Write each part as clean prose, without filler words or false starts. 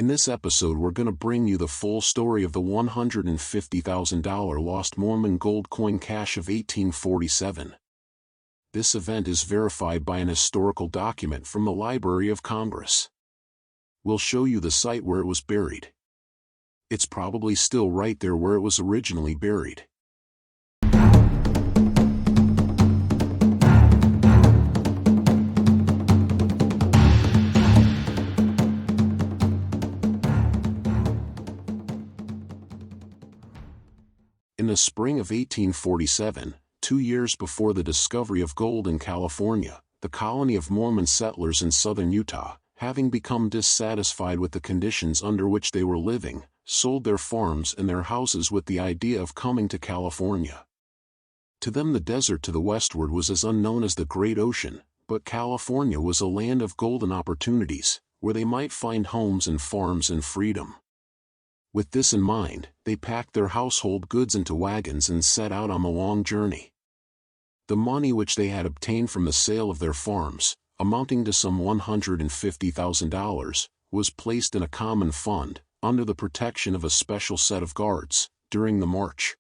In this episode we're going to bring you the full story of the $150,000 lost Mormon gold coin cache of 1847. This event is verified by an historical document from the Library of Congress. We'll show you the site where it was buried. It's probably still right there where it was originally buried. In the spring of 1847, 2 years before the discovery of gold in California, the colony of Mormon settlers in southern Utah, having become dissatisfied with the conditions under which they were living, sold their farms and their houses with the idea of coming to California. To them the desert to the westward was as unknown as the great ocean, but California was a land of golden opportunities, where they might find homes and farms and freedom. With this in mind, they packed their household goods into wagons and set out on the long journey. The money which they had obtained from the sale of their farms, amounting to some $150,000, was placed in a common fund, under the protection of a special set of guards, during the march.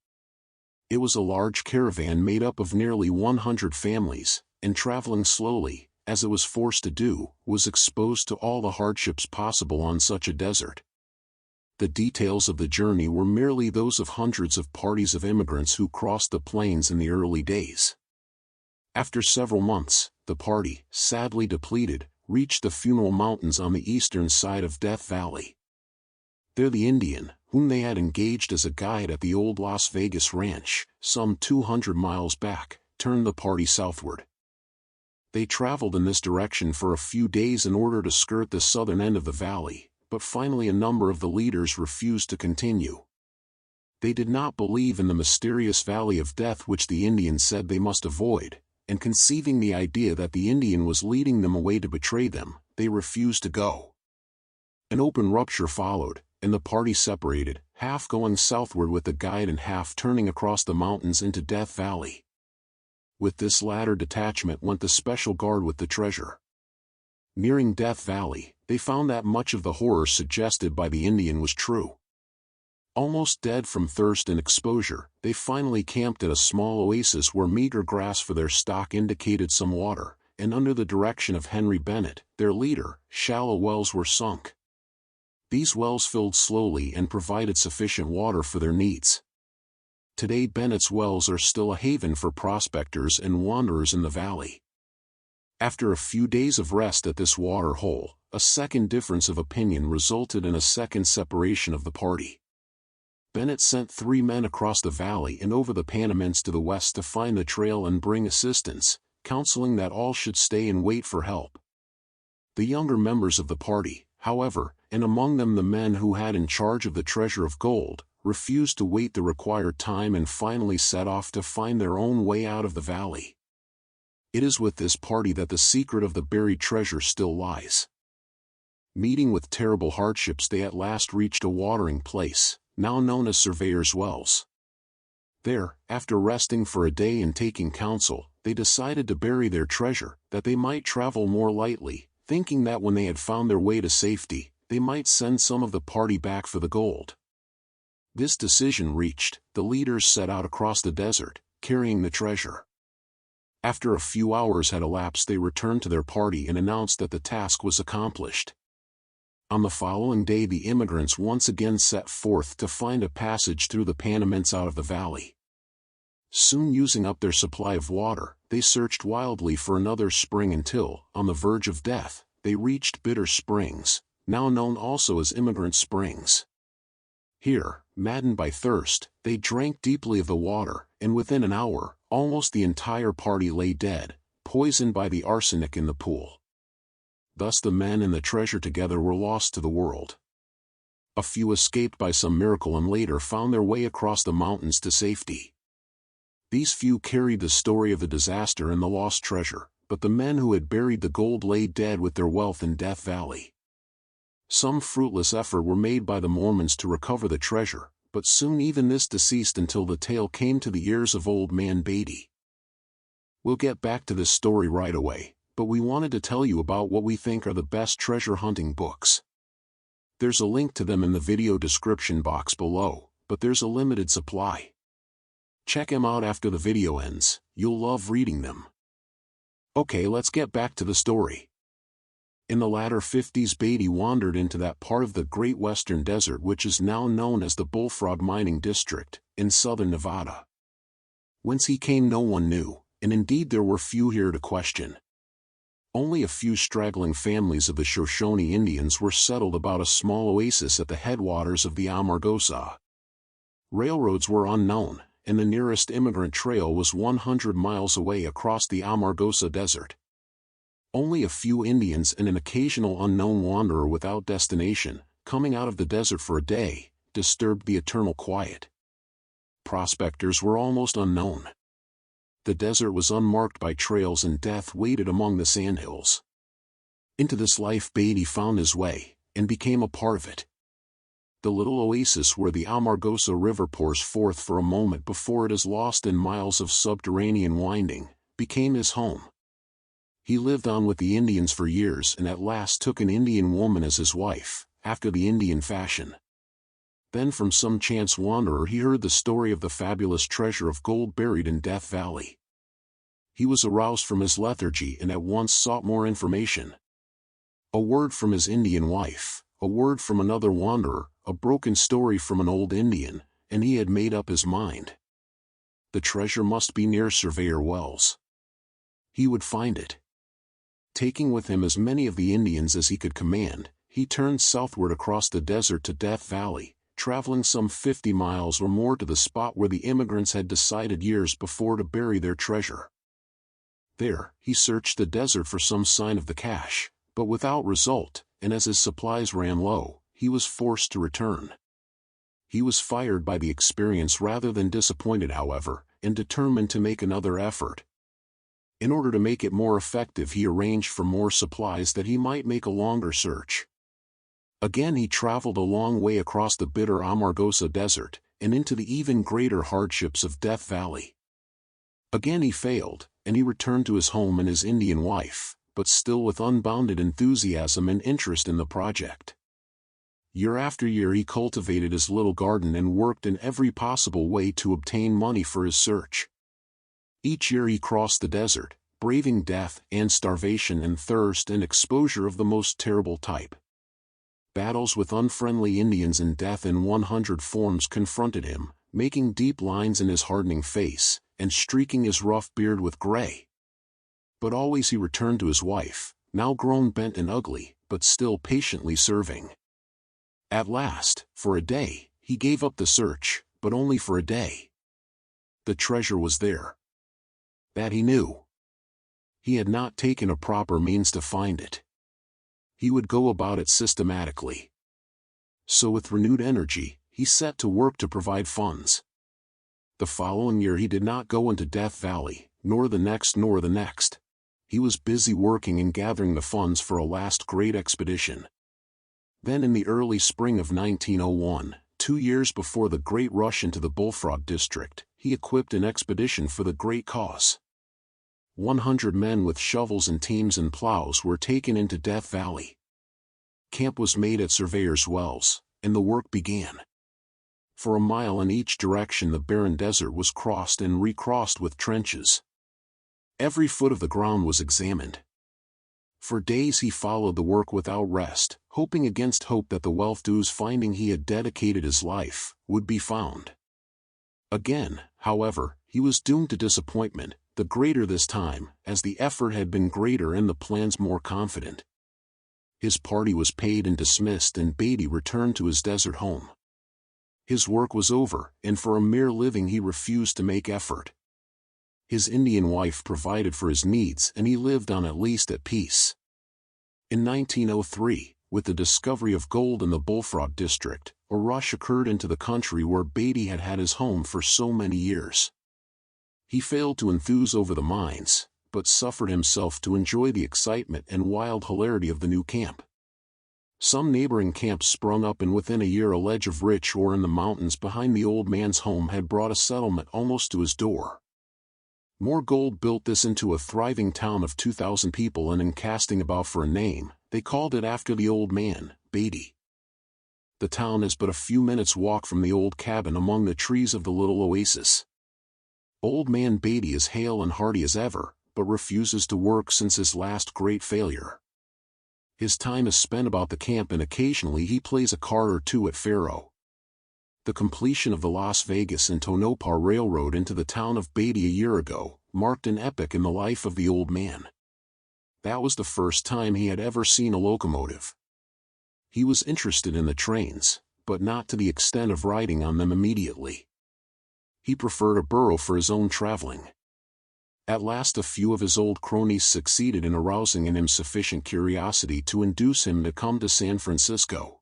It was a large caravan made up of nearly 100 families, and traveling slowly, as it was forced to do, was exposed to all the hardships possible on such a desert. The details of the journey were merely those of hundreds of parties of immigrants who crossed the plains in the early days. After several months, the party, sadly depleted, reached the Funeral Mountains on the eastern side of Death Valley. There the Indian, whom they had engaged as a guide at the old Las Vegas ranch, some 200 miles back, turned the party southward. They traveled in this direction for a few days in order to skirt the southern end of the valley, but finally a number of the leaders refused to continue. They did not believe in the mysterious valley of death which the Indian said they must avoid, and conceiving the idea that the Indian was leading them away to betray them, they refused to go. An open rupture followed, and the party separated, half going southward with the guide and half turning across the mountains into Death Valley. With this latter detachment went the special guard with the treasure. Nearing Death Valley, they found that much of the horror suggested by the Indian was true. Almost dead from thirst and exposure, they finally camped at a small oasis where meager grass for their stock indicated some water, and under the direction of Henry Bennett, their leader, shallow wells were sunk. These wells filled slowly and provided sufficient water for their needs. Today Bennett's wells are still a haven for prospectors and wanderers in the valley. After a few days of rest at this water hole, a second difference of opinion resulted in a second separation of the party. Bennett sent 3 men across the valley and over the Panamints to the west to find the trail and bring assistance, counseling that all should stay and wait for help. The younger members of the party, however, and among them the men who had in charge of the treasure of gold, refused to wait the required time and finally set off to find their own way out of the valley. It is with this party that the secret of the buried treasure still lies. Meeting with terrible hardships, they at last reached a watering place, now known as Surveyor's Wells. There, after resting for a day and taking counsel, they decided to bury their treasure, that they might travel more lightly, thinking that when they had found their way to safety, they might send some of the party back for the gold. This decision reached, the leaders set out across the desert, carrying the treasure. After a few hours had elapsed, they returned to their party and announced that the task was accomplished. On the following day the immigrants once again set forth to find a passage through the Panamints out of the valley. Soon using up their supply of water, they searched wildly for another spring until, on the verge of death, they reached Bitter Springs, now known also as Immigrant Springs. Here, maddened by thirst, they drank deeply of the water, and within an hour, almost the entire party lay dead, poisoned by the arsenic in the pool. Thus the men and the treasure together were lost to the world. A few escaped by some miracle and later found their way across the mountains to safety. These few carried the story of the disaster and the lost treasure, but the men who had buried the gold lay dead with their wealth in Death Valley. Some fruitless effort were made by the Mormons to recover the treasure, but soon even this deceased until the tale came to the ears of old man Batty. We'll get back to this story right away, but we wanted to tell you about what we think are the best treasure hunting books. There's a link to them in the video description box below, but there's a limited supply. Check them out after the video ends, you'll love reading them. Okay, let's get back to the story. In the latter 50s, Batty wandered into that part of the Great Western Desert which is now known as the Bullfrog Mining District, in southern Nevada. Whence he came no one knew, and indeed there were few here to question. Only a few straggling families of the Shoshone Indians were settled about a small oasis at the headwaters of the Amargosa. Railroads were unknown, and the nearest immigrant trail was 100 miles away across the Amargosa Desert. Only a few Indians and an occasional unknown wanderer without destination, coming out of the desert for a day, disturbed the eternal quiet. Prospectors were almost unknown. The desert was unmarked by trails and death waited among the sandhills. Into this life Batty found his way, and became a part of it. The little oasis where the Amargosa River pours forth for a moment before it is lost in miles of subterranean winding, became his home. He lived on with the Indians for years and at last took an Indian woman as his wife, after the Indian fashion. Then from some chance wanderer he heard the story of the fabulous treasure of gold buried in Death Valley. He was aroused from his lethargy and at once sought more information. A word from his Indian wife, a word from another wanderer, a broken story from an old Indian, and he had made up his mind. The treasure must be near Surveyor Wells. He would find it. Taking with him as many of the Indians as he could command, he turned southward across the desert to Death Valley, traveling some 50 miles or more to the spot where the immigrants had decided years before to bury their treasure. There, he searched the desert for some sign of the cache, but without result, and as his supplies ran low, he was forced to return. He was fired by the experience rather than disappointed, however, and determined to make another effort. In order to make it more effective, he arranged for more supplies that he might make a longer search. Again he traveled a long way across the bitter Amargosa Desert, and into the even greater hardships of Death Valley. Again he failed, and he returned to his home and his Indian wife, but still with unbounded enthusiasm and interest in the project. Year after year he cultivated his little garden and worked in every possible way to obtain money for his search. Each year he crossed the desert, braving death and starvation and thirst and exposure of the most terrible type. Battles with unfriendly Indians and death in 100 forms confronted him, making deep lines in his hardening face, and streaking his rough beard with gray. But always he returned to his wife, now grown bent and ugly, but still patiently serving. At last, for a day, he gave up the search, but only for a day. The treasure was there. That he knew. He had not taken a proper means to find it. He would go about it systematically. So with renewed energy, he set to work to provide funds. The following year he did not go into Death Valley, nor the next nor the next. He was busy working and gathering the funds for a last great expedition. Then in the early spring of 1901, 2 years before the great rush into the Bullfrog District, he equipped an expedition for the great cause. 100 men with shovels and teams and plows were taken into Death Valley. Camp was made at Surveyor's Wells, and the work began. For a mile in each direction the barren desert was crossed and recrossed with trenches. Every foot of the ground was examined. For days he followed the work without rest, hoping against hope that the wealth whose finding he had dedicated his life would be found. Again, however, he was doomed to disappointment, the greater this time, as the effort had been greater and the plans more confident. His party was paid and dismissed and Batty returned to his desert home. His work was over, and for a mere living he refused to make effort. His Indian wife provided for his needs and he lived on at least at peace. In 1903, with the discovery of gold in the Bullfrog District, a rush occurred into the country where Batty had had his home for so many years. He failed to enthuse over the mines, but suffered himself to enjoy the excitement and wild hilarity of the new camp. Some neighboring camps sprung up and within a year a ledge of rich ore in the mountains behind the old man's home had brought a settlement almost to his door. More gold built this into a thriving town of 2,000 people, and in casting about for a name, they called it after the old man, Batty. The town is but a few minutes' walk from the old cabin among the trees of the little oasis. Old man Batty is hale and hearty as ever, but refuses to work since his last great failure. His time is spent about the camp and occasionally he plays a card or two at faro. The completion of the Las Vegas and Tonopah Railroad into the town of Batty a year ago marked an epoch in the life of the old man. That was the first time he had ever seen a locomotive. He was interested in the trains, but not to the extent of riding on them immediately. He preferred a burro for his own traveling. At last a few of his old cronies succeeded in arousing in him sufficient curiosity to induce him to come to San Francisco.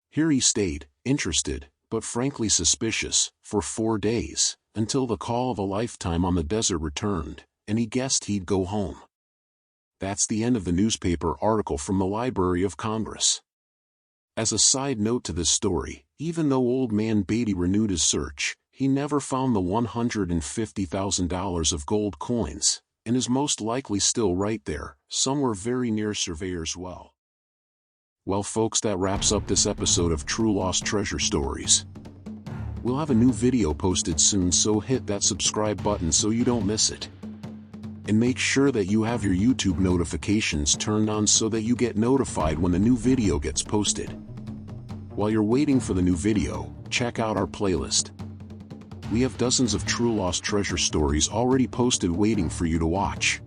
Here he stayed, interested, but frankly suspicious, for 4 days, until the call of a lifetime on the desert returned, and he guessed he'd go home. That's the end of the newspaper article from the Library of Congress. As a side note to this story, even though old man Batty renewed his search, he never found the $150,000 of gold coins, and is most likely still right there, somewhere very near Surveyor's Well. Well folks, that wraps up this episode of True Lost Treasure Stories. We'll have a new video posted soon, so hit that subscribe button so you don't miss it. And make sure that you have your YouTube notifications turned on so that you get notified when the new video gets posted. While you're waiting for the new video, check out our playlist. We have dozens of true lost treasure stories already posted waiting for you to watch.